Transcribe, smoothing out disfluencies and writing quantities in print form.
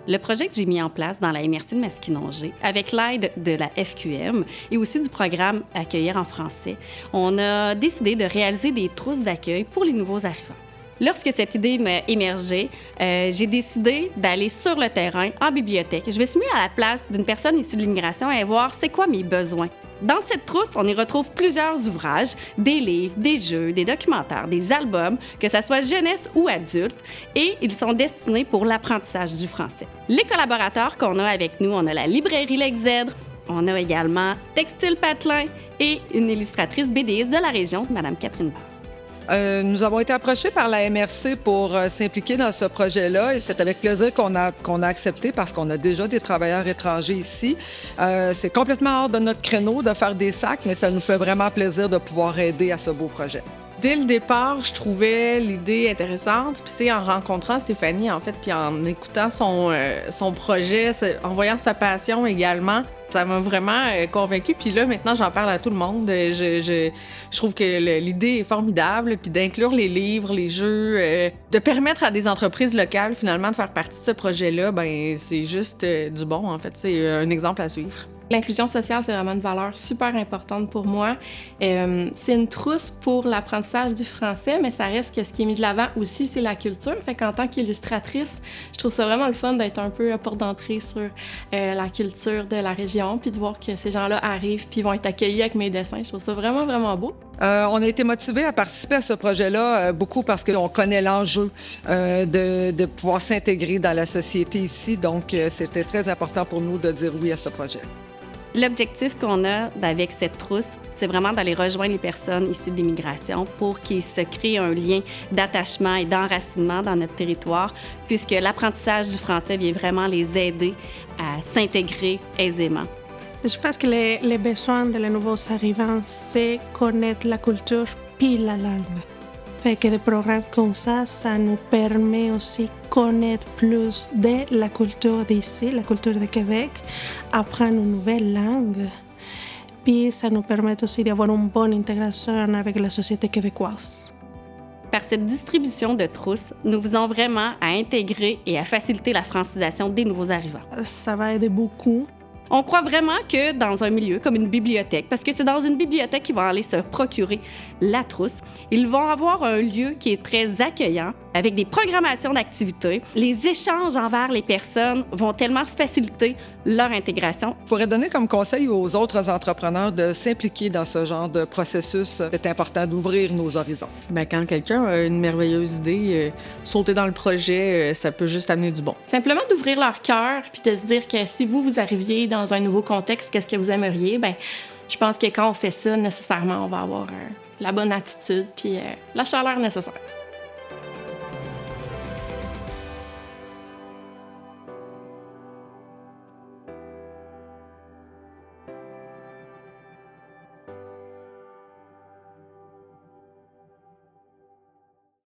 Le projet que j'ai mis en place dans la MRC de Masquinongé, avec l'aide de la FQM et aussi du programme Accueillir en français, on a décidé de réaliser des trousses d'accueil pour les nouveaux arrivants. Lorsque cette idée m'a émergé, j'ai décidé d'aller sur le terrain, en bibliothèque. Je me suis mis à la place d'une personne issue de l'immigration et voir c'est quoi mes besoins. Dans cette trousse, on y retrouve plusieurs ouvrages, des livres, des jeux, des documentaires, des albums, que ce soit jeunesse ou adulte, et ils sont destinés pour l'apprentissage du français. Les collaborateurs qu'on a avec nous, on a la librairie L'Exèdre, on a également Textile Patelin et une illustratrice BDiste de la région, Mme Catherine Barre. Nous avons été approchés par la MRC pour s'impliquer dans ce projet-là et c'est avec plaisir qu'on a accepté parce qu'on a déjà des travailleurs étrangers ici. C'est complètement hors de notre créneau de faire des sacs, mais ça nous fait vraiment plaisir de pouvoir aider à ce beau projet. Dès le départ, je trouvais l'idée intéressante. Puis c'est en rencontrant Stéphanie, en fait, puis en écoutant son projet, en voyant sa passion également, ça m'a vraiment convaincue. Puis là, maintenant, j'en parle à tout le monde. Je trouve que l'idée est formidable. Puis d'inclure les livres, les jeux, de permettre à des entreprises locales, finalement, de faire partie de ce projet-là, ben c'est juste du bon, en fait. C'est un exemple à suivre. L'inclusion sociale, c'est vraiment une valeur super importante pour moi. C'est une trousse pour l'apprentissage du français, mais ça reste que ce qui est mis de l'avant aussi, c'est la culture. Fait qu'en tant qu'illustratrice, je trouve ça vraiment le fun d'être un peu à porte d'entrée sur la culture de la région, puis de voir que ces gens-là arrivent puis vont être accueillis avec mes dessins. Je trouve ça vraiment, vraiment beau. On a été motivés à participer à ce projet-là beaucoup parce qu'on connaît l'enjeu de pouvoir s'intégrer dans la société ici. Donc, c'était très important pour nous de dire oui à ce projet. L'objectif qu'on a avec cette trousse, c'est vraiment d'aller rejoindre les personnes issues de l'immigration pour qu'ils se créent un lien d'attachement et d'enracinement dans notre territoire, puisque l'apprentissage du français vient vraiment les aider à s'intégrer aisément. Je pense que les besoins de les nouveaux arrivants, c'est connaître la culture puis la langue. Fait que des programmes comme ça nous permet aussi de connaître plus de la culture d'ici, la culture de Québec, apprendre une nouvelle langue. Puis ça nous permet aussi d'avoir une bonne intégration avec la société québécoise. Par cette distribution de trousses, nous visons vraiment à intégrer et à faciliter la francisation des nouveaux arrivants. Ça va aider beaucoup. On croit vraiment que dans un milieu comme une bibliothèque, parce que c'est dans une bibliothèque qu'ils vont aller se procurer la trousse, ils vont avoir un lieu qui est très accueillant, avec des programmations d'activités. Les échanges envers les personnes vont tellement faciliter leur intégration. Je pourrais donner comme conseil aux autres entrepreneurs de s'impliquer dans ce genre de processus. C'est important d'ouvrir nos horizons. Bien, quand quelqu'un a une merveilleuse idée, sauter dans le projet, ça peut juste amener du bon. Simplement d'ouvrir leur cœur puis de se dire que si vous arriviez dans un nouveau contexte, qu'est-ce que vous aimeriez? Bien, je pense que quand on fait ça, nécessairement, on va avoir la bonne attitude puis la chaleur nécessaire.